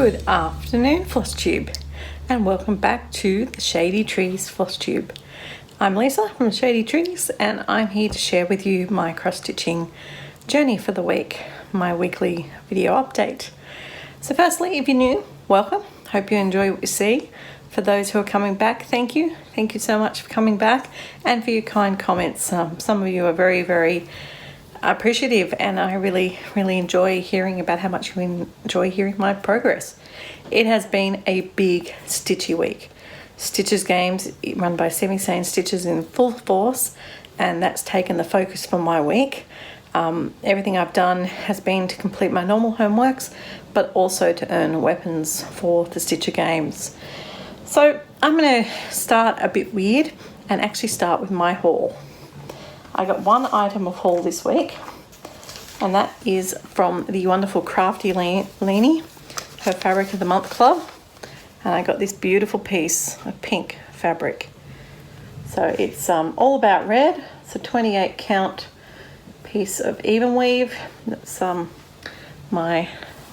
Good afternoon, Floss Tube, and welcome back to the Shady Trees Floss Tube. I'm Lisa from Shady Trees, and I'm here to share with you my cross-stitching journey for the week, my weekly video update. So firstly, if you're new, welcome. Hope you enjoy what you see. For those who are coming back, thank you. Thank you so much for coming back and for your kind comments. Some of you are very, very appreciative, and I really enjoy hearing about how much you enjoy hearing my progress. It has been a big stitchy week. Stitches Games run by Semi-Sane Stitches in full force, and that's taken the focus from my week. Everything I've done has been to complete my normal homeworks, but also to earn weapons for the Stitcher Games. So I'm going to start a bit weird and actually start with my haul. I got one item of haul this week, and that is from the wonderful Crafty Leanie, her Fabric of the Month Club. And I got this beautiful piece of pink fabric. So it's all about red. It's a 28 count piece of even weave. That's my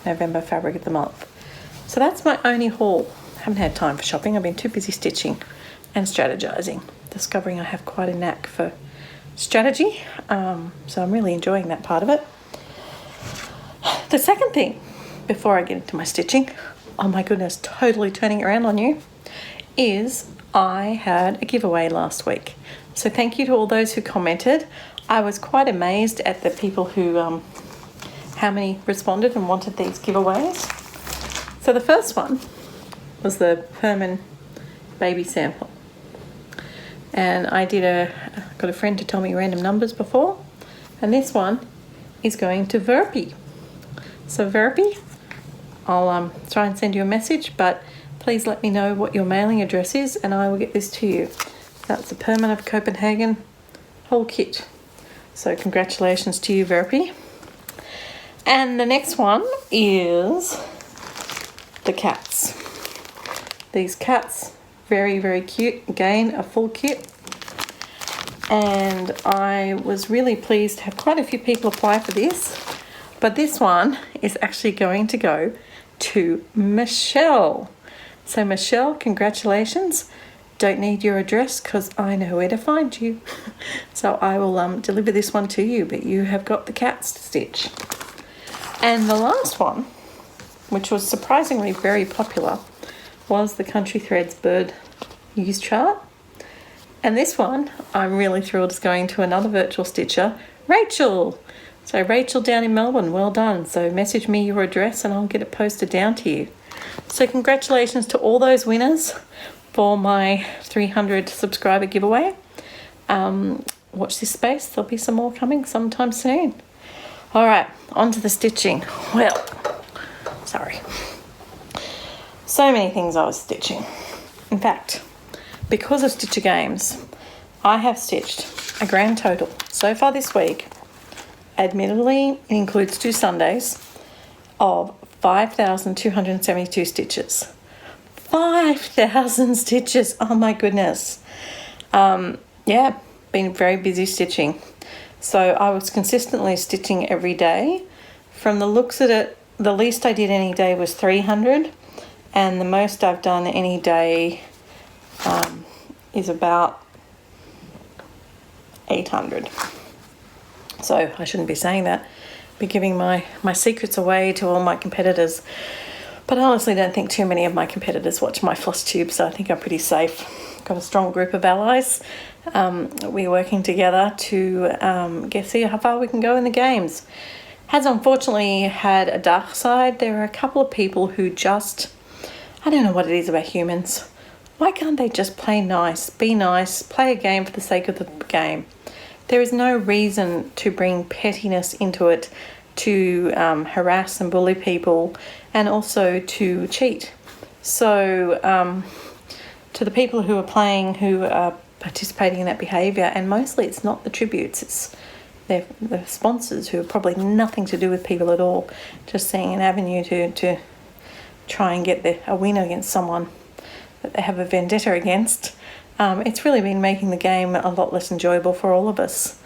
November Fabric of the Month. So that's my only haul. I haven't had time for shopping. I've been too busy stitching and strategizing, discovering I have quite a knack for strategy, so I'm really enjoying that part of it. The second thing, before I get into my stitching, oh my goodness, totally turning around on you, is I had a giveaway last week. So thank you to all those who commented. I was quite amazed at the people who, how many responded and wanted these giveaways. So the first one was the Perman baby sample. And I got a friend to tell me random numbers before, and this one is going to Verpy. So Verpy, I'll try and send you a message, but please let me know what your mailing address is and I will get this to you. That's the Perman of Copenhagen whole kit. So congratulations to you, Verpy. And the next one is the cats. These cats, very cute. Again, a full kit. And I was really pleased to have quite a few people apply for this. But this one is actually going to go to Michelle. So Michelle, congratulations. Don't need your address because I know where to find you. So I will deliver this one to you, but you have got the cats to stitch. And the last one, which was surprisingly very popular, was the Country Threads bird use chart. And this one, I'm really thrilled, is going to another virtual stitcher, Rachel. So Rachel down in Melbourne, well done. So message me your address and I'll get it posted down to you. So congratulations to all those winners for my 300 subscriber giveaway. Watch this space, there'll be some more coming sometime soon. All right, on to the stitching. Well, sorry. So many things I was stitching. In fact, because of Stitcher Games, I have stitched a grand total so far this week, admittedly it includes 2 Sundays, of 5,272 stitches. 5,000 stitches, oh my goodness. Yeah, been very busy stitching. So I was consistently stitching every day. From the looks at it, the least I did any day was 300. And the most I've done any day is about 800. So I shouldn't be saying that, be giving my secrets away to all my competitors. But I honestly don't think too many of my competitors watch my Floss Tube, so I think I'm pretty safe. Got a strong group of allies. We're working together to see how far we can go in the games. Has unfortunately had a dark side. There are a couple of people who just, I don't know what it is about humans. Why can't they just play nice, be nice, play a game for the sake of the game? There is no reason to bring pettiness into it, to harass and bully people, and also to cheat. So to the people who are playing, who are participating in that behaviour, and mostly it's not the tributes, it's the sponsors who have probably nothing to do with people at all, just seeing an avenue to try and get a win against someone that they have a vendetta against. It's really been making the game a lot less enjoyable for all of us.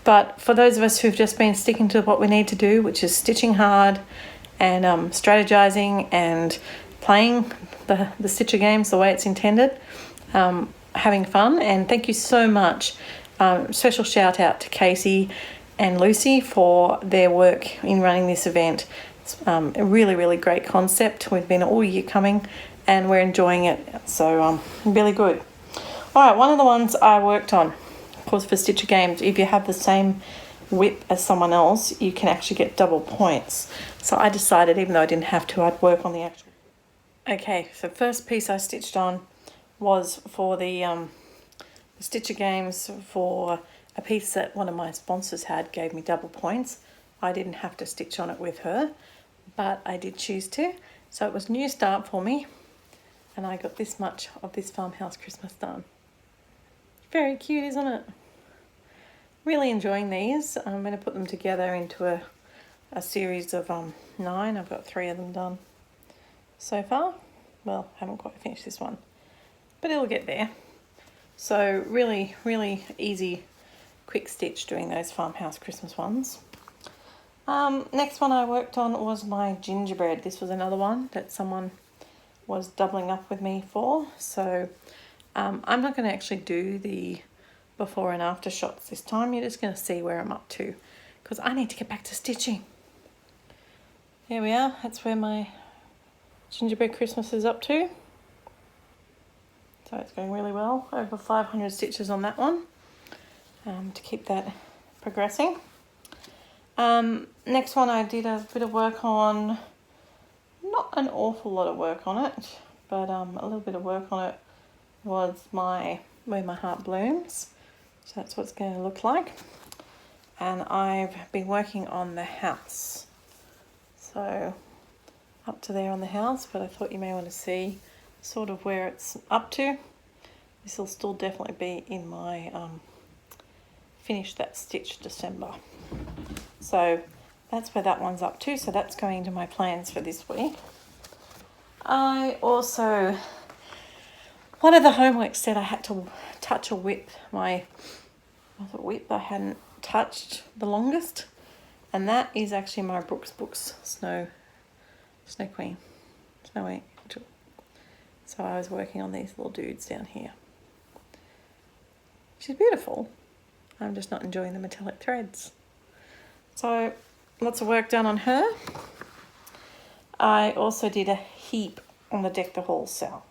But for those of us who've just been sticking to what we need to do, which is stitching hard and strategizing and playing the Stitcher games the way it's intended, having fun. And thank you so much. Special shout out to Casey and Lucy for their work in running this event. It's a really, really great concept. We've been all year coming and we're enjoying it. So really good. All right, one of the ones I worked on, of course, for Stitcher Games, if you have the same whip as someone else, you can actually get double points. So I decided, even though I didn't have to, I'd work on the actual... Okay, so first piece I stitched on was for the Stitcher Games, for a piece that one of my sponsors had, gave me double points. I didn't have to stitch on it with her, but I did choose to. So it was a new start for me, and I got this much of this Farmhouse Christmas done. Very cute, isn't it? Really enjoying these. I'm going to put them together into a series of 9. I've got 3 of them done so far. Well, haven't quite finished this one, but it'll get there. So really, really easy, quick stitch doing those Farmhouse Christmas ones. Next one I worked on was my gingerbread. This was another one that someone was doubling up with me for. So I'm not going to actually do the before and after shots this time. You're just going to see where I'm up to, because I need to get back to stitching. There we are. That's where my gingerbread Christmas is up to. So it's going really well. Over 500 stitches on that one, to keep that progressing. Next one I did a bit of work on, not an awful lot of work on it, but a little bit of work on it, was Where My Heart Blooms. So that's what it's going to look like. And I've been working on the house. So up to there on the house, but I thought you may want to see sort of where it's up to. This will still definitely be in my finish that stitch December. So that's where that one's up to. So that's going into my plans for this week. I also, one of the homework said I had to touch a whip, my whip I hadn't touched the longest, and that is actually my Brooks Books Snow Queen, Snow Angel. So I was working on these little dudes down here. She's beautiful. I'm just not enjoying the metallic threads. So lots of work done on her. I also did a heap on the Deck the Hall cell.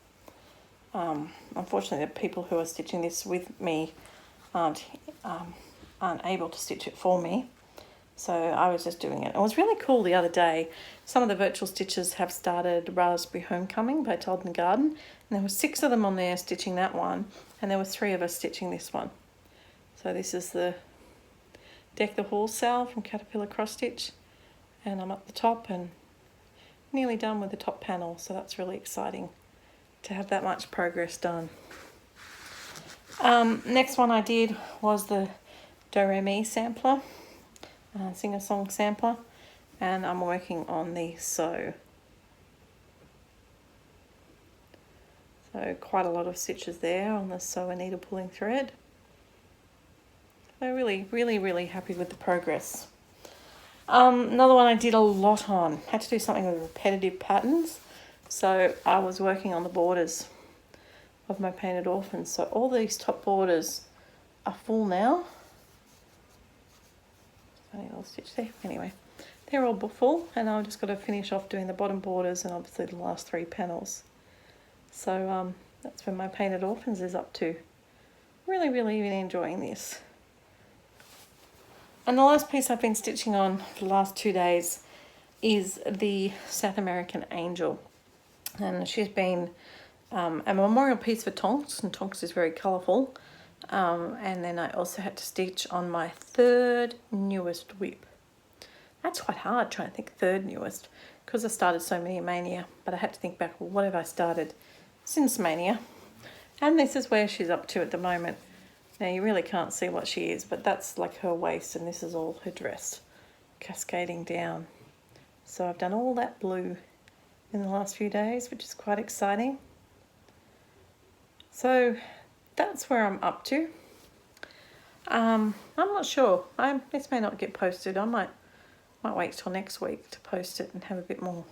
Unfortunately, the people who are stitching this with me aren't able to stitch it for me. So I was just doing it. It was really cool the other day. Some of the virtual stitches have started Raspberry Homecoming by Todd and Garden. And there were 6 of them on there stitching that one. And there were 3 of us stitching this one. So this is the Deck the Hall cell from Caterpillar Cross Stitch. And I'm up the top and nearly done with the top panel. So that's really exciting to have that much progress done. Next one I did was the Do Re Mi sampler. Sing-a-song sampler, and I'm working on the sew. So quite a lot of stitches there on the sew and needle pulling thread. So really, really, really happy with the progress. Another one I did a lot on. Had to do something with repetitive patterns. So I was working on the borders of my Painted Orphans. So all these top borders are full now. Funny little stitch there. Anyway, they're all full, and I've just got to finish off doing the bottom borders and obviously the last 3 panels. So that's where my Painted Orphans is up to. Really, really, really enjoying this. And the last piece I've been stitching on for the last 2 days is the South American Angel. And she's been a memorial piece for Tonks, and Tonks is very colourful. And then I also had to stitch on my 3rd newest whip. That's quite hard trying to think 3rd newest, because I started so many in Mania, but I had to think back, well, what have I started since Mania? And this is where she's up to at the moment. Now you really can't see what she is, but that's like her waist, and this is all her dress cascading down. So I've done all that blue in the last few days, which is quite exciting. So that's where I'm up to. I'm not sure. This may not get posted. I might might wait till next week to post it and have a bit more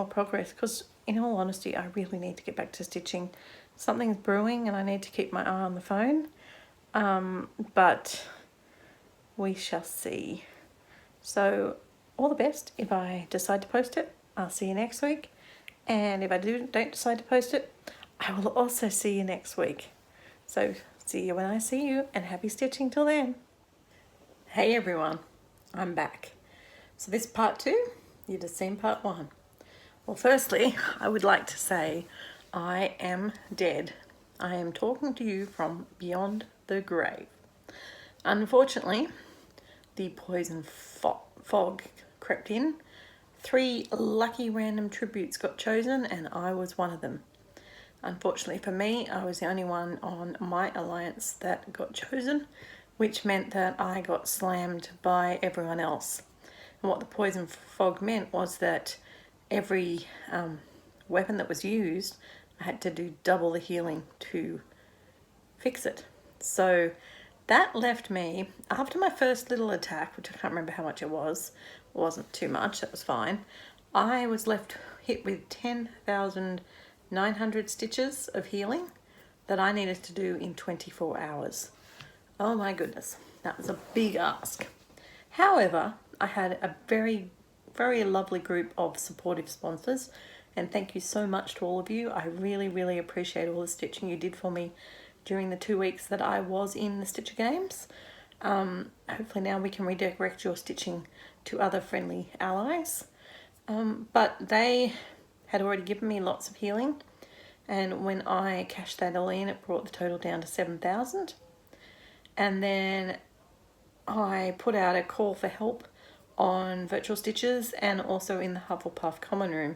progress, because in all honesty I really need to get back to stitching. Something's brewing and I need to keep my eye on the phone, but we shall see. So all the best if I decide to post it. I'll see you next week, and if I don't decide to post it, I will also see you next week. So see you when I see you, and happy stitching till then. Hey everyone, I'm back. So this is part 2, you just seen part 1. Well, firstly, I would like to say I am dead. I am talking to you from beyond the grave. Unfortunately, the poison fog crept in. 3 lucky random tributes got chosen, and I was one of them. Unfortunately for me, I was the only one on my alliance that got chosen, which meant that I got slammed by everyone else. And what the poison fog meant was that every weapon that was used, I had to do double the healing to fix it. So that left me, after my first little attack, which I can't remember how much it wasn't too much, that was fine, I was hit with 10,900 stitches of healing that I needed to do in 24 hours. Oh my goodness, that was a big ask. However, I had a very, very lovely group of supportive sponsors, and thank you so much to all of you. I really, really appreciate all the stitching you did for me during the 2 weeks that I was in the Stitcher Games. Hopefully now we can redirect your stitching to other friendly allies. But they had already given me lots of healing, and when I cashed that all in, it brought the total down to 7,000. And then I put out a call for help on Virtual Stitches and also in the Hufflepuff common room,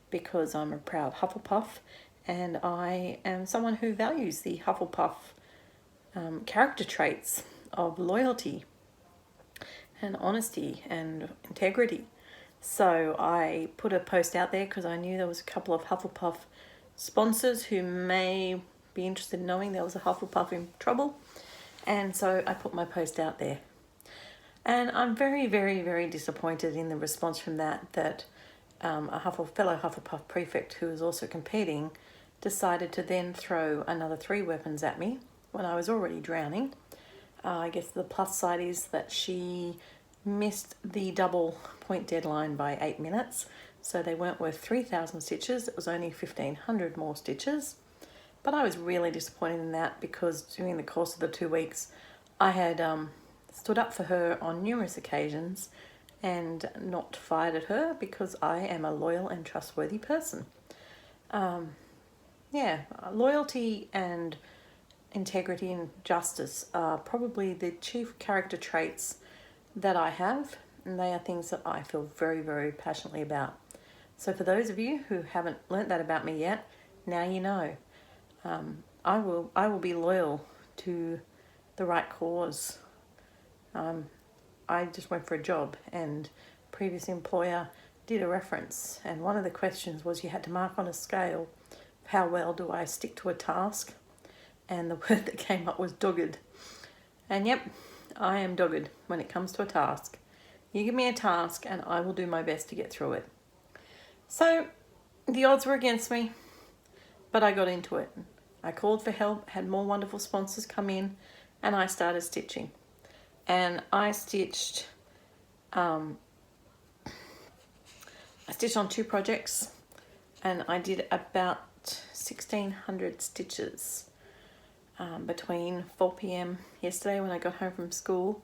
because I'm a proud Hufflepuff and I am someone who values the Hufflepuff character traits of loyalty and honesty and integrity. So I put a post out there because I knew there was a couple of Hufflepuff sponsors who may be interested in knowing there was a Hufflepuff in trouble. And so I put my post out there. And I'm very, very, very disappointed in the response from that a fellow Hufflepuff prefect who was also competing decided to then throw another 3 weapons at me when I was already drowning. I guess the plus side is that she missed the double point deadline by 8 minutes, so they weren't worth 3,000 stitches. It was only 1,500 more stitches. But I was really disappointed in that, because during the course of the 2 weeks I had stood up for her on numerous occasions and not fired at her, because I am a loyal and trustworthy person. Loyalty and integrity and justice are probably the chief character traits that I have, and they are things that I feel very, very passionately about. So for those of you who haven't learnt that about me yet, now you know. I will be loyal to the right cause. I just went for a job, and previous employer did a reference, and one of the questions was you had to mark on a scale how well do I stick to a task, and the word that came up was dogged. And yep, I am dogged when it comes to a task. You give me a task and I will do my best to get through it. So the odds were against me, but I got into it. I called for help, had more wonderful sponsors come in, and I started stitching. And I stitched on 2 projects, and I did about 1,600 stitches between 4 p.m. yesterday when I got home from school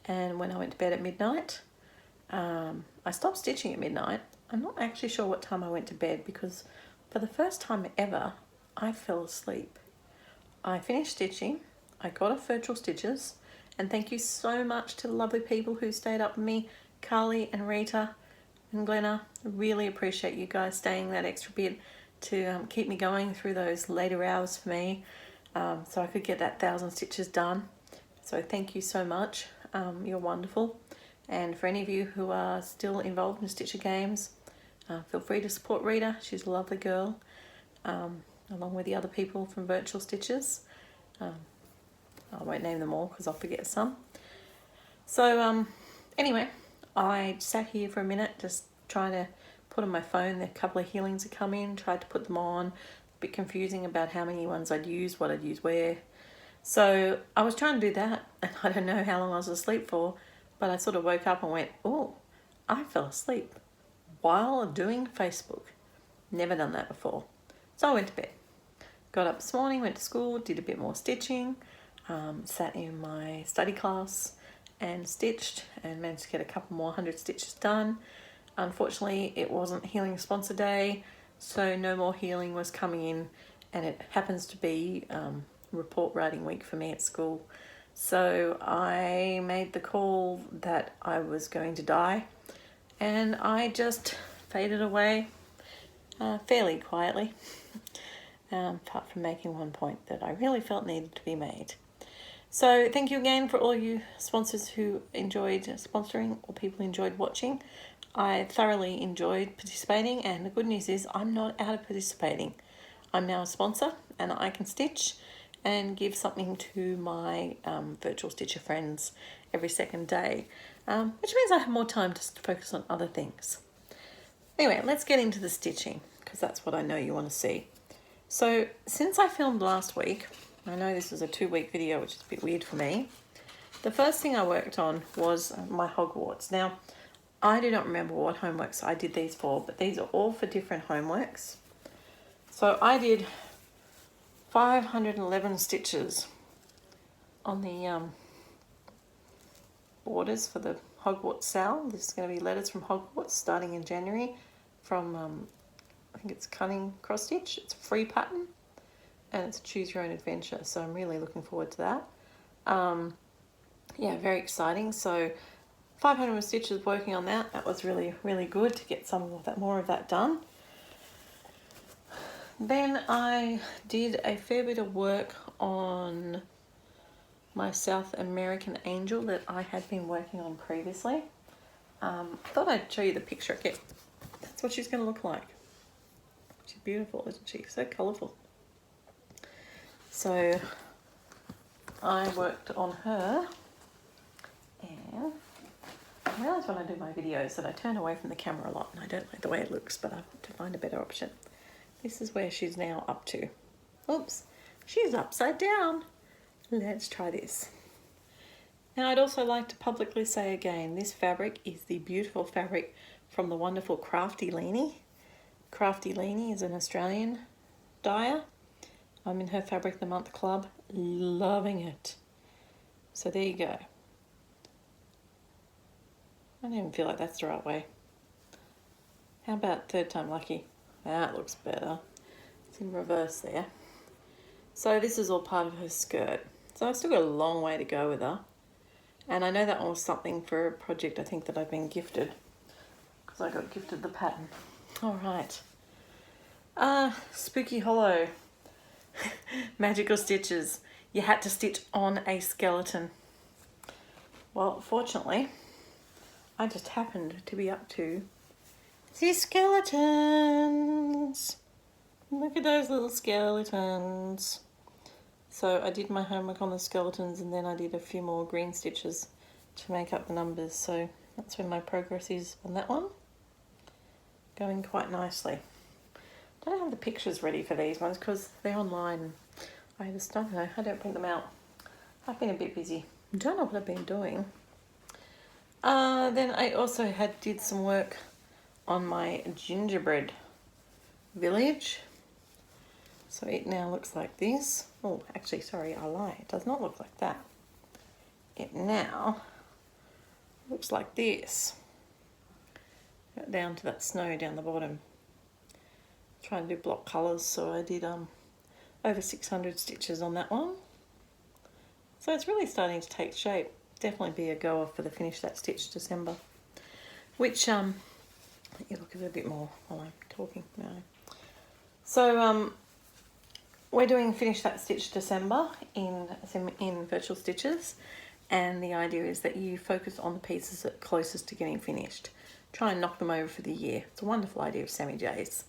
and when I went to bed at midnight. I stopped stitching at midnight. I'm not actually sure what time I went to bed, because for the first time ever I fell asleep. I finished stitching, I got off Virtual Stitches, and thank you so much to the lovely people who stayed up with me, Carly and Rita and Glenna. I really appreciate you guys staying that extra bit to keep me going through those later hours for me, so I could get that 1,000 stitches done. So thank you so much. You're wonderful. And for any of you who are still involved in Stitcher Games, feel free to support Rita. She's a lovely girl, along with the other people from Virtual Stitches. I won't name them all because I'll forget some. So anyway, I sat here for a minute just trying to put on my phone. A couple of healings had come in, tried to put them on. A bit confusing about how many ones I'd use, what I'd use where. So I was trying to do that, and I don't know how long I was asleep for, but I sort of woke up and went, oh, I fell asleep while doing Facebook. Never done that before. So I went to bed. Got up this morning, went to school, did a bit more stitching, sat in my study class and stitched and managed to get a couple more 100 stitches done. Unfortunately, it wasn't healing sponsor day, so no more healing was coming in, and it happens to be report writing week for me at school. So I made the call that I was going to die, and I just faded away fairly quietly, apart from making one point that I really felt needed to be made. So thank you again for all you sponsors who enjoyed sponsoring or people who enjoyed watching. I thoroughly enjoyed participating, and the good news is I'm not out of participating. I'm now a sponsor, and I can stitch and give something to my virtual stitcher friends every second day, which means I have more time to focus on other things. Anyway, let's get into the stitching, because that's what I know you want to see. So since I filmed last week, I know this is a 2-week video, which is a bit weird for me. The first thing I worked on was my Hogwarts. Now, I do not remember what homeworks I did these for, but these are all for different homeworks. So I did 511 stitches on the borders for the Hogwarts Sal. This is going to be letters from Hogwarts starting in January from, I think it's Cunning Cross Stitch. It's a free pattern and it's a choose your own adventure. So I'm really looking forward to that. Yeah, very exciting. So 500 stitches working on that. That was really, really good to get some of that, more of that done. Then I did a fair bit of work on my South American angel that I had been working on previously. I thought I'd show you the picture. Okay, that's what she's going to look like. She's beautiful, isn't she? So colourful. So I worked on her, and I realise when I do my videos that I turn away from the camera a lot, and I don't like the way it looks, but I want to find a better option. This is where she's now up to. Oops, she's upside down. Let's try this. Now I'd also like to publicly say again, this fabric is the beautiful fabric from the wonderful Crafty Leanie. Crafty Leanie is an Australian dyer. I'm in her Fabric of the Month club, loving it. So there you go. I don't even feel like that's the right way. How about third time lucky? That looks better. It's in reverse there. So this is all part of her skirt. So I've still got a long way to go with her. And I know that was something for a project I think that I've been gifted, because I got gifted the pattern. All right. Spooky Hollow. Magical stitches. You had to stitch on a skeleton. Well, fortunately, I just happened to be up to these skeletons. Look at those little skeletons. So I did my homework on the skeletons, and then I did a few more green stitches to make up the numbers. So that's where my progress is on that one. Going quite nicely. I don't have the pictures ready for these ones because they're online. I just don't know. I don't print them out. I've been a bit busy. I don't know what I've been doing. Then I also did some work on my gingerbread village. So it now looks like this. Oh, actually, sorry, I lie. It does not look like that. It now looks like this. Got down to that snow down the bottom. Trying to do block colours, so I did over 600 stitches on that one. So it's really starting to take shape. Definitely be a goer for the Finish That Stitch December. Which, let you look at it a bit more while I'm talking. No. So, we're doing Finish That Stitch December in Virtual Stitches, and the idea is that you focus on the pieces that are closest to getting finished. Try and knock them over for the year. It's a wonderful idea of Sammy J's.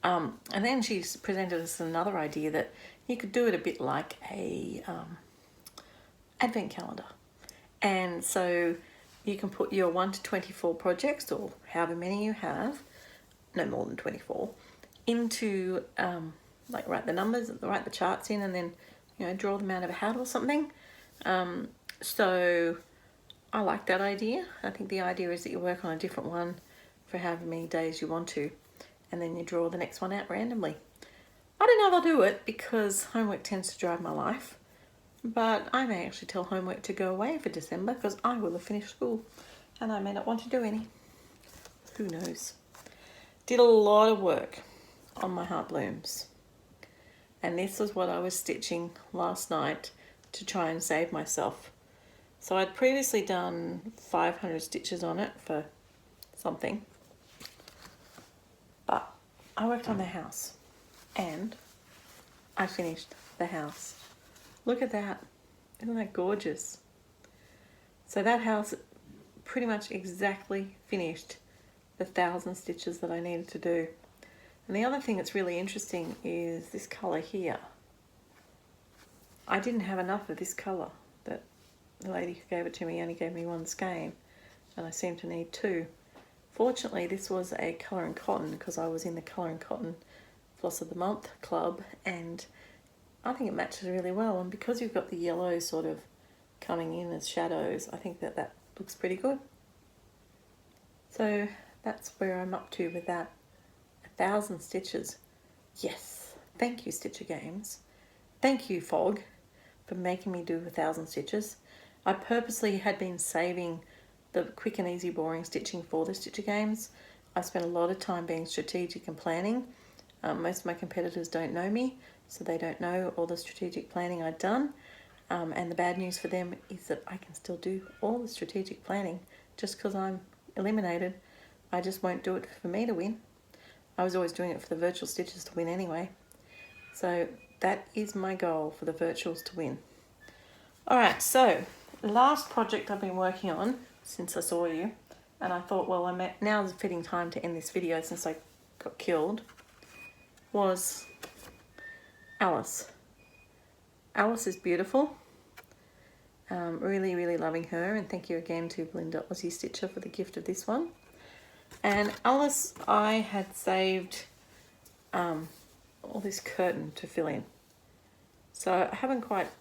And then she's presented us another idea that you could do it a bit like a advent calendar. And so you can put your 1 to 24 projects, or however many you have, no more than 24, into like write the numbers, write the charts in, and then draw them out of a hat or something. So I like that idea. I think the idea is that you work on a different one for however many days you want to, and then you draw the next one out randomly. I don't know if I'll do it because homework tends to drive my life, but I may actually tell homework to go away for December because I will have finished school and I may not want to do any. Who knows? Did a lot of work on my heart blooms, and this was what I was stitching last night to try and save myself. So I'd previously done 500 stitches on it for something, but I worked on the house and I finished the house. Look at that. Isn't that gorgeous? So that house pretty much exactly finished the 1,000 stitches that I needed to do. And the other thing that's really interesting is this colour here. I didn't have enough of this colour. That the lady who gave it to me only gave me one skein, and I seem to need 2. Fortunately, this was a colour and cotton because I was in the colour and cotton Floss of the Month club, and I think it matches really well. And because you've got the yellow sort of coming in as shadows, I think that looks pretty good. So that's where I'm up to with that. 1,000 stitches. Yes, thank you, Stitcher Games. Thank you, Fog, for making me do 1,000 stitches. I purposely had been saving the quick and easy boring stitching for the Stitcher Games. I spent a lot of time being strategic and planning. Most of my competitors don't know me, so they don't know all the strategic planning I'd done. And the bad news for them is that I can still do all the strategic planning. Just because I'm eliminated, I just won't do it for me to win. I was always doing it for the virtual stitches to win anyway. So that is my goal, for the virtuals to win. Alright, so last project I've been working on since I saw you, and I thought, well, now's a fitting time to end this video since I got killed, was Alice. Alice is beautiful. Really, really loving her, and thank you again to Belinda Aussie Stitcher for the gift of this one. And Alice, I had saved all this curtain to fill in. So I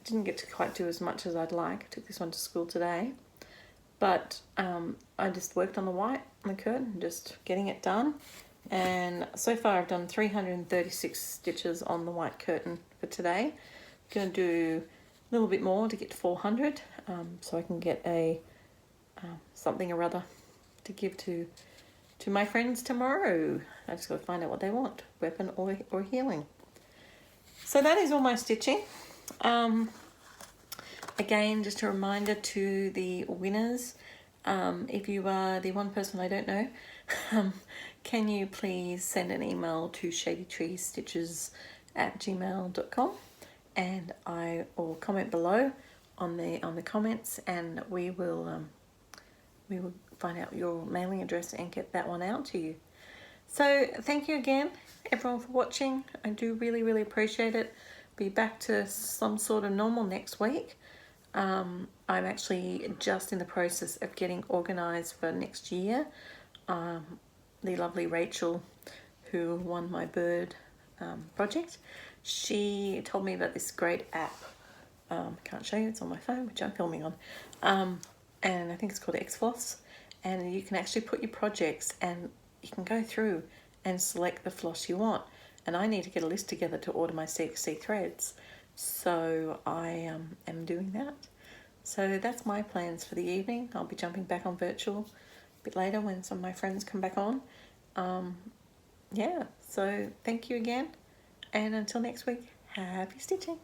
didn't get to quite do as much as I'd like. I took this one to school today. But I just worked on the white on the curtain, just getting it done. And so far I've done 336 stitches on the white curtain for today. I'm going to do a little bit more to get to 400, so I can get a something or other to give to my friends tomorrow. I just got to find out what they want, weapon or healing. So that is all my stitching. Again, just a reminder to the winners, if you are the one person I don't know, can you please send an email to shadytreestitches@gmail.com, and I will comment below on the comments, and we will find out your mailing address and get that one out to you. So thank you again, everyone, for watching. I do really, really appreciate it. Be back to some sort of normal next week. I'm actually just in the process of getting organised for next year. The lovely Rachel, who won my bird project, she told me about this great app. Can't show you, it's on my phone, which I'm filming on. And I think it's called Xfloss. And you can actually put your projects, and you can go through and select the floss you want. And I need to get a list together to order my CXC threads. So I am doing that. So that's my plans for the evening. I'll be jumping back on virtual a bit later when some of my friends come back on. Yeah, so thank you again. And until next week, happy stitching.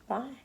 Bye.